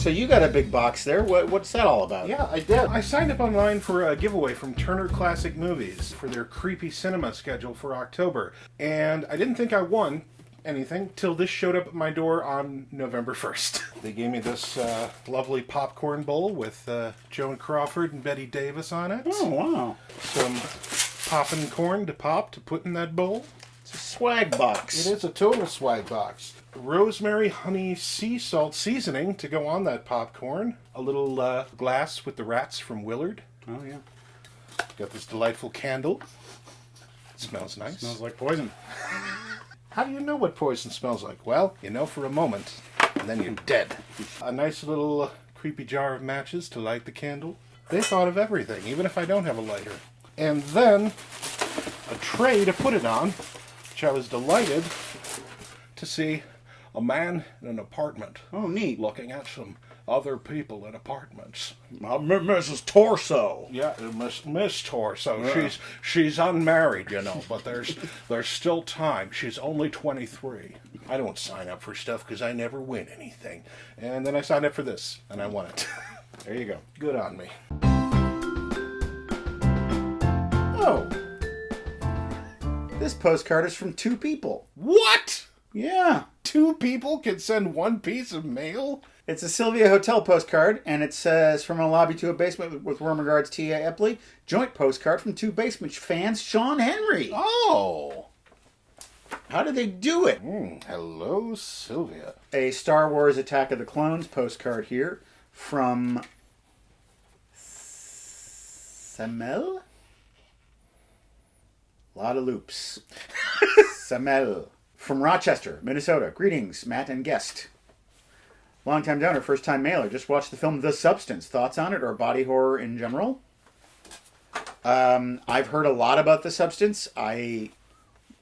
So you got a big box there. What's that all about? Yeah, I did. I signed up online for a giveaway from Turner Classic Movies for their creepy cinema schedule for October. And I didn't think I won anything till this showed up at my door on November 1st. They gave me this lovely popcorn bowl with Joan Crawford and Betty Davis on it. Oh, wow. Some poppin' corn to pop to put in that bowl. It's a swag box. It is a total swag box. Rosemary, honey, sea salt seasoning to go on that popcorn. A little glass with the rats from Willard. Oh, yeah. Got this delightful candle. It smells nice. Smells like poison. How do you know what poison smells like? Well, you know for a moment, and then you're dead. A nice little creepy jar of matches to light the candle. They thought of everything, even if I don't have a lighter. And then a tray to put it on, which I was delighted to see a man in an apartment. Oh, neat. Looking at some other people in apartments. Mrs. Torso. Yeah, Miss Torso. Yeah. She's unmarried, you know, but there's still time. She's only 23. I don't sign up for stuff because I never win anything. And then I signed up for this, and I won it. There you go. Good on me. Oh. This postcard is from 2 people. What? Yeah. 2 people can send 1 piece of mail? It's a Sylvia Hotel postcard, and it says, from a lobby to a basement with warm regards, T.A. Epley. Joint postcard from 2 basement fans, Sean Henry. Oh. How did they do it? Hello, Sylvia. A Star Wars Attack of the Clones postcard here from Samel? Lot of loops. Samel. From Rochester, Minnesota. Greetings, Matt and guest. Long-time donor, first-time mailer. Just watched the film The Substance. Thoughts on it or body horror in general? I've heard a lot about The Substance. I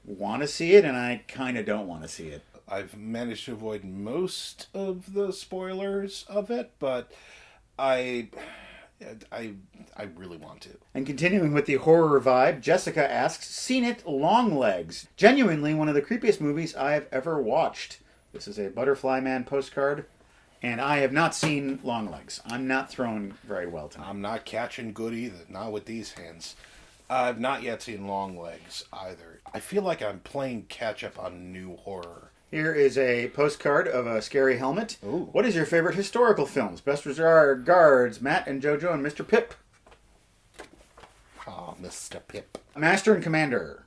want to see it, and I kind of don't want to see it. I've managed to avoid most of the spoilers of it, but I really want to. And continuing with the horror vibe, Jessica asks, seen it, Longlegs. Genuinely one of the creepiest movies I have ever watched. This is a Butterfly Man postcard, and I have not seen Longlegs. I'm not throwing very well tonight. I'm not catching good either, not with these hands. I've not yet seen Longlegs either. I feel like I'm playing catch-up on new horror. Here is a postcard of a scary helmet. Ooh. What is your favorite historical films? Best regards, Matt and JoJo and Mr. Pip. Ah, Mr. Pip. Master and Commander.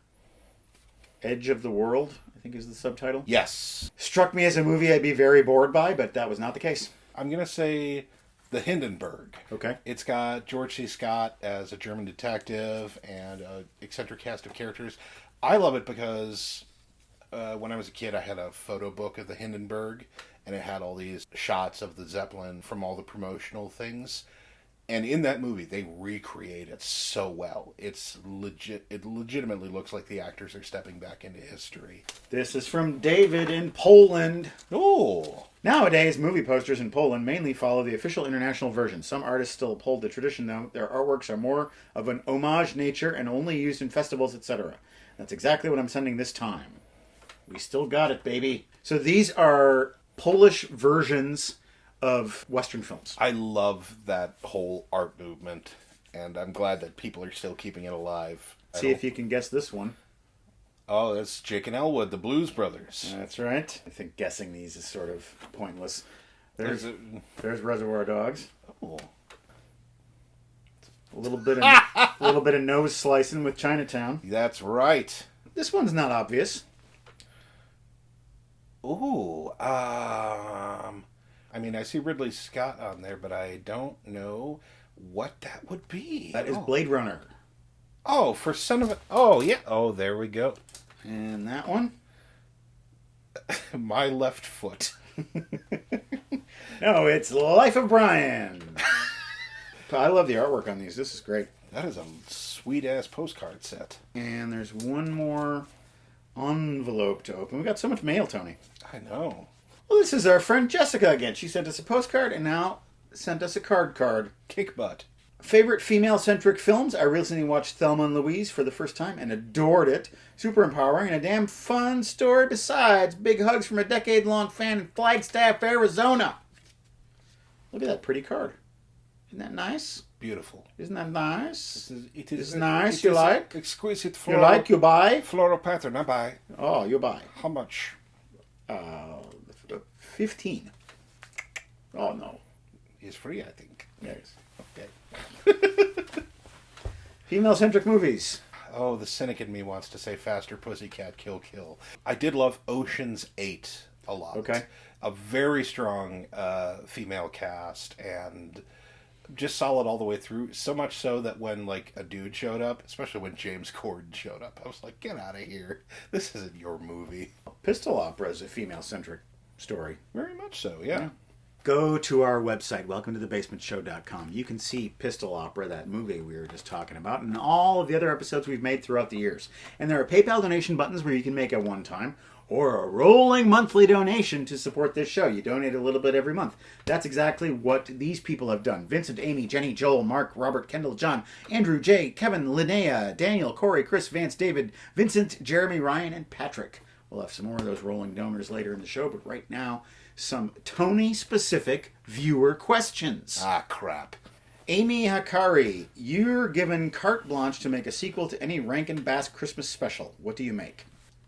Edge of the World, I think is the subtitle. Yes. Struck me as a movie I'd be very bored by, but that was not the case. I'm going to say The Hindenburg. Okay. It's got George C. Scott as a German detective and an eccentric cast of characters. I love it because when I was a kid, I had a photo book of the Hindenburg, and it had all these shots of the Zeppelin from all the promotional things. And in that movie, they recreate it so well. It's legit. It legitimately looks like the actors are stepping back into history. This is from David in Poland. Oh. Nowadays, movie posters in Poland mainly follow the official international version. Some artists still uphold the tradition, though. Their artworks are more of an homage nature and only used in festivals, etc. That's exactly what I'm sending this time. We still got it, baby. So these are Polish versions of Western films. I love that whole art movement, and I'm glad that people are still keeping it alive. See if you can guess this one. Oh, that's Jake and Elwood, the Blues Brothers. That's right. I think guessing these is sort of pointless. There's Reservoir Dogs. Oh. A little bit of nose slicing with Chinatown. That's right. This one's not obvious. Ooh, I mean, I see Ridley Scott on there, but I don't know what that would be. That is Blade Runner. Oh, for son of a... Oh, yeah. Oh, there we go. And that one? My left foot. No, it's Life of Brian. I love the artwork on these. This is great. That is a sweet-ass postcard set. And there's one more envelope to open. We got so much mail, Tony. I know. Well, this is our friend Jessica again. She sent us a postcard and now sent us a card. Kick butt. Favorite female-centric films? I recently watched Thelma and Louise for the first time and adored it. Super empowering and a damn fun story besides. Big hugs from a decade-long fan in Flagstaff, Arizona. Look at that pretty card. Isn't that nice? Beautiful. Isn't that nice? It is It's nice. It You is like? Exquisite You floral. like? You buy? Floral pattern. I buy. Oh, you buy. How much? 15. Oh no. It's free, I think. Yes. Okay. Female-centric movies. Oh, the cynic in me wants to say Faster Pussycat Kill Kill. I did love Ocean's 8 a lot. Okay. A very strong female cast and just solid all the way through. So much so that when like a dude showed up, especially when James Corden showed up, I was like, get out of here. This isn't your movie. Pistol Opera is a female-centric story. Very much so, yeah. Go to our website, welcometothebasementshow.com. You can see Pistol Opera, that movie we were just talking about, and all of the other episodes we've made throughout the years. And there are PayPal donation buttons where you can make a one-time or a rolling monthly donation to support this show. You donate a little bit every month. That's exactly what these people have done. Vincent, Amy, Jenny, Joel, Mark, Robert, Kendall, John, Andrew, Jay, Kevin, Linnea, Daniel, Corey, Chris, Vance, David, Vincent, Jeremy, Ryan, and Patrick. We'll have some more of those rolling donors later in the show, but right now, some Tony-specific viewer questions. Ah, crap. Amy Hakari, you're given carte blanche to make a sequel to any Rankin Bass Christmas special. What do you make?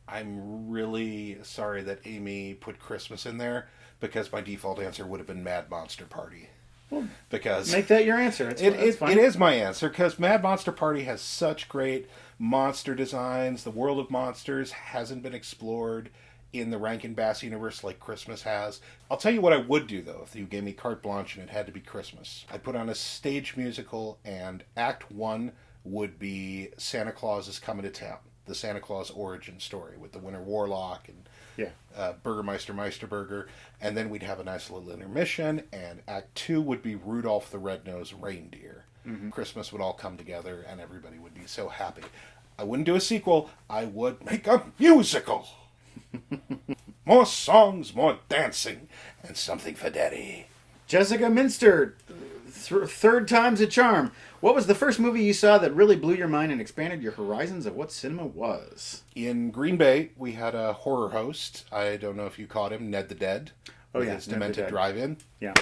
I'm really sorry that Amy put Christmas in there because my default answer would have been Mad Monster Party. Well, because make that your answer. It's fine. It is my answer because Mad Monster Party has such great monster designs. The world of monsters hasn't been explored in the Rankin Bass universe like Christmas has. I'll tell you what I would do though if you gave me carte blanche and it had to be Christmas. I'd put on a stage musical and Act 1 would be Santa Claus is Coming to Town. The Santa Claus origin story with the Winter Warlock and Burgermeister Meisterburger. And then we'd have a nice little intermission. And Act 2 would be Rudolph the Red-Nosed Reindeer. Mm-hmm. Christmas would all come together and everybody would be so happy. I wouldn't do a sequel. I would make a musical. More songs, more dancing, and something for Daddy. Jessica Minster, third time's a charm. What was the first movie you saw that really blew your mind and expanded your horizons of what cinema was? In Green Bay, we had a horror host. I don't know if you caught him, Ned the Dead. Oh, with yeah. his Demented Drive-In. Yeah.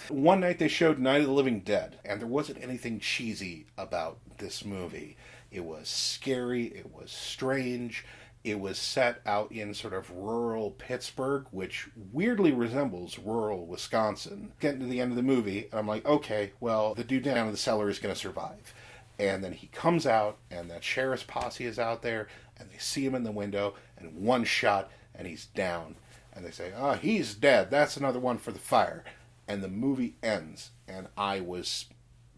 One night they showed Night of the Living Dead, and there wasn't anything cheesy about this movie. It was scary, it was strange, it was set out in sort of rural Pittsburgh, which weirdly resembles rural Wisconsin. Getting to the end of the movie, and I'm like, okay, well, the dude down in the cellar is going to survive. And then he comes out, and that sheriff's posse is out there, and they see him in the window, and one shot, and he's down. And they say, oh, he's dead. That's another one for the fire. And the movie ends, and I was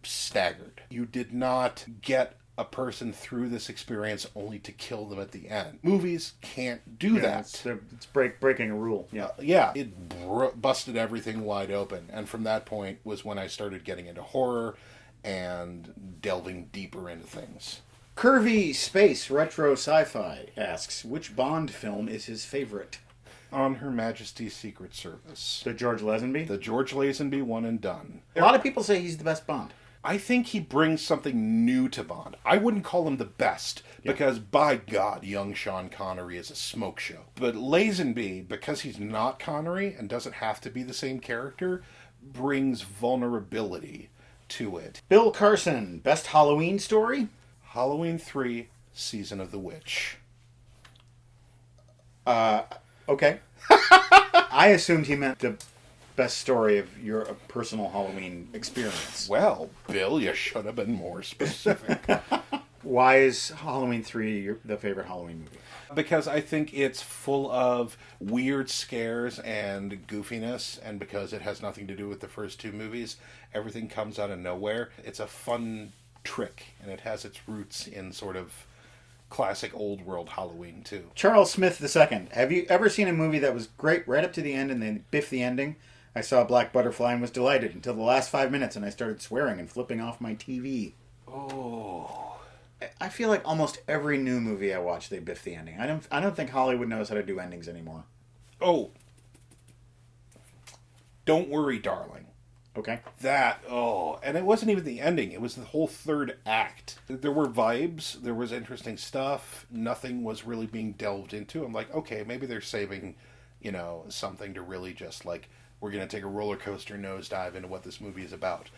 staggered. You did not get a person through this experience only to kill them at the end. Movies can't do that. It's breaking a rule. Yeah. It busted everything wide open. And from that point was when I started getting into horror and delving deeper into things. Curvy Space Retro Sci-Fi asks, which Bond film is his favorite? On Her Majesty's Secret Service. The George Lazenby? The George Lazenby one and done. A lot of people say he's the best Bond. I think he brings something new to Bond. I wouldn't call him the best, because by God, young Sean Connery is a smoke show. But Lazenby, because he's not Connery and doesn't have to be the same character, brings vulnerability to it. Bill Carson, best Halloween story? Halloween 3, Season of the Witch. Okay. I assumed he meant the best story of your personal Halloween experience. Well, Bill, you should have been more specific. Why is Halloween 3 the favorite Halloween movie? Because I think it's full of weird scares and goofiness, and because it has nothing to do with the first two movies, everything comes out of nowhere. It's a fun trick, and it has its roots in sort of classic old world Halloween too. Charles Smith II. Have you ever seen a movie that was great right up to the end and then biff the ending? I saw Black Butterfly and was delighted until the last 5 minutes and I started swearing and flipping off my TV. Oh. I feel like almost every new movie I watch they biff the ending. I don't think Hollywood knows how to do endings anymore. Oh. Don't worry, darling. Okay. And it wasn't even the ending. It was the whole third act. There were vibes. There was interesting stuff. Nothing was really being delved into. I'm like, okay, maybe they're saving, something to really just, like, we're going to take a roller coaster nosedive into what this movie is about.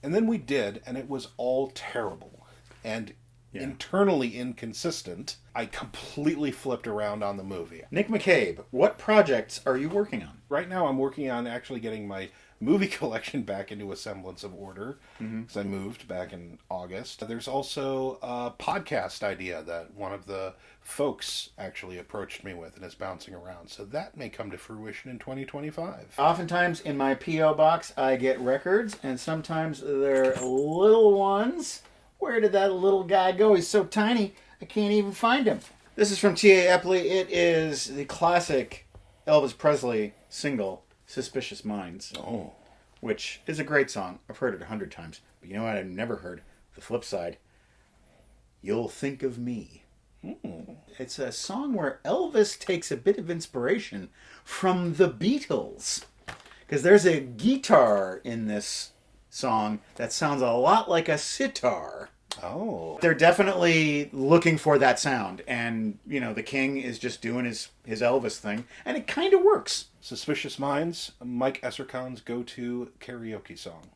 And then we did, and it was all terrible. And internally inconsistent. I completely flipped around on the movie. Nick McCabe, what projects are you working on? Right now I'm working on actually getting my movie collection back into a semblance of order, because I moved back in August. There's also a podcast idea that one of the folks actually approached me with and is bouncing around. So that may come to fruition in 2025. Oftentimes in my P.O. box I get records, and sometimes they're little ones. Where did that little guy go? He's so tiny, I can't even find him. This is from T.A. Epley. It is the classic Elvis Presley single, Suspicious Minds. Oh. Which is a great song. I've heard it 100 times. But you know what I've never heard? The flip side. You'll Think of Me. It's a song where Elvis takes a bit of inspiration from the Beatles. Because there's a guitar in this song that sounds a lot like a sitar. Oh. They're definitely looking for that sound. And, you know, the King is just doing his Elvis thing. And it kind of works. Suspicious Minds, Mike Essercon's go-to karaoke song.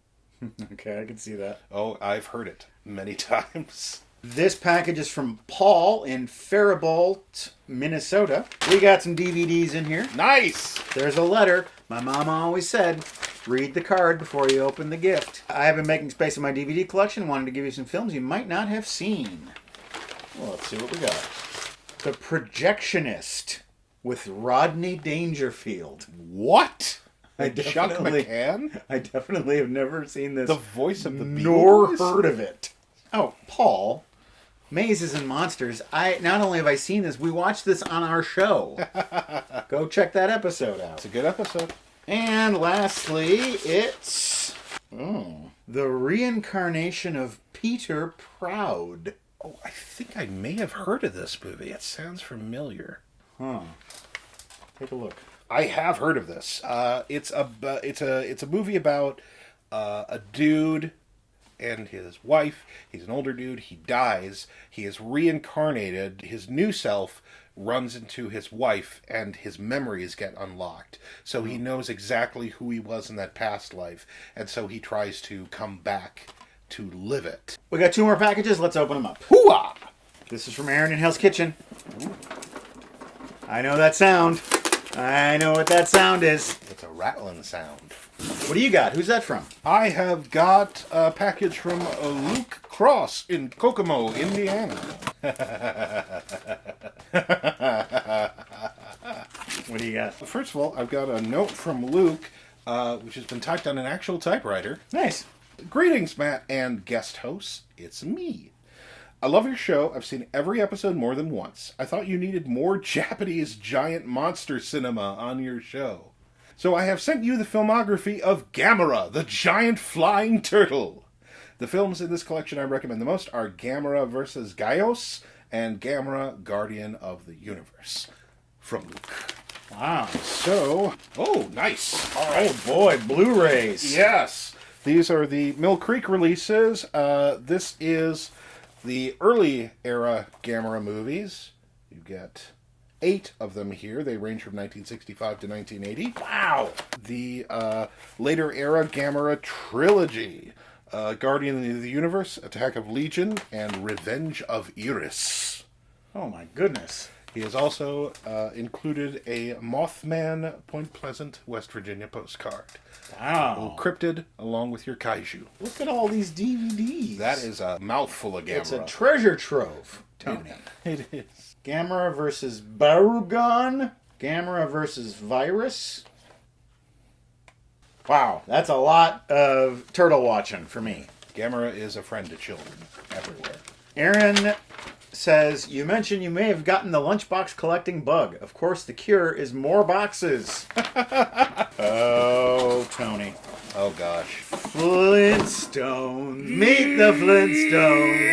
Okay, I can see that. Oh, I've heard it many times. This package is from Paul in Faribault, Minnesota. We got some DVDs in here. Nice! There's a letter. My mama always said, read the card before you open the gift. I have been making space in my DVD collection. Wanted to give you some films you might not have seen. Well, let's see what we got. The Projectionist with Rodney Dangerfield. What? Chuck McCann? I definitely have never seen this. The voice of the Beatles? Nor heard of it. Oh, Paul. Mazes and Monsters. Not only have I seen this, we watched this on our show. Go check that episode out. It's a good episode. And lastly, it's the reincarnation of Peter Proud. Oh, I think I may have heard of this movie. It sounds familiar. Huh. Take a look. I have heard of this. It's a movie about a dude and his wife. He's an older dude. He dies. He is reincarnated. His new self runs into his wife, and his memories get unlocked. So he knows exactly who he was in that past life, and so he tries to come back to live it. We got 2 more packages. Let's open them up. Hooah! This is from Aaron in Hell's Kitchen. I know that sound. I know what that sound is. It's a rattling sound. What do you got? Who's that from? I have got a package from Luke Cross in Kokomo, Indiana. What do you got? First of all, I've got a note from Luke, which has been typed on an actual typewriter. Nice. Greetings, Matt and guest hosts. It's me. I love your show. I've seen every episode more than once. I thought you needed more Japanese giant monster cinema on your show. So I have sent you the filmography of Gamera, the giant flying turtle. The films in this collection I recommend the most are Gamera vs. Gaios and Gamera, Guardian of the Universe. From Luke. Wow. So, oh, nice. All right. Oh boy, Blu-rays. Yes. These are the Mill Creek releases. This is the early era Gamera movies. You get 8 of them here. They range from 1965 to 1980. Wow. The later era Gamera trilogy. Guardian of the Universe, Attack of Legion, and Revenge of Iris. Oh my goodness. He has also included a Mothman Point Pleasant, West Virginia postcard. Wow. Cryptid along with your kaiju. Look at all these DVDs. That is a mouthful of Gamera. It's a treasure trove, Tony. It is. Gamera versus Barugon. Gamera versus Virus. Wow, that's a lot of turtle watching for me. Gamera is a friend to children everywhere. Aaron says, you mentioned you may have gotten the lunchbox collecting bug. Of course, the cure is more boxes. Oh, Tony. Oh, gosh. Flintstones. Meet the Flintstones.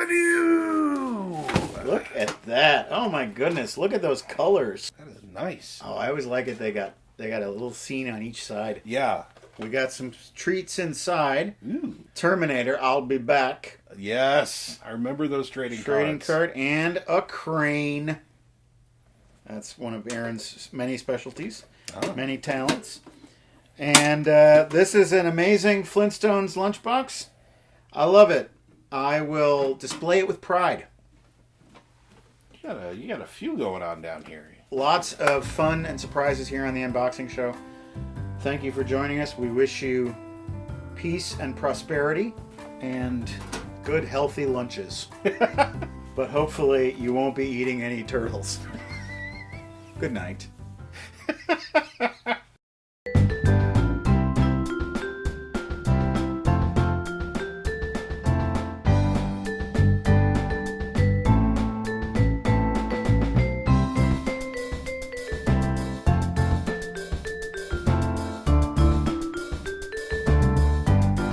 Yabba-dabba-doo! Look at that. Oh, my goodness. Look at those colors. That is nice. Oh, I always like it. They got a little scene on each side. Yeah. We got some treats inside. Ooh. Terminator, I'll be back. Yes. I remember those trading cards. Card and a crane. That's one of Aaron's many specialties, many talents. And this is an amazing Flintstones lunchbox. I love it. I will display it with pride. You got a few going on down here. Lots of fun and surprises here on the unboxing show. Thank you for joining us. We wish you peace and prosperity and good, healthy lunches. But hopefully you won't be eating any turtles. Good night.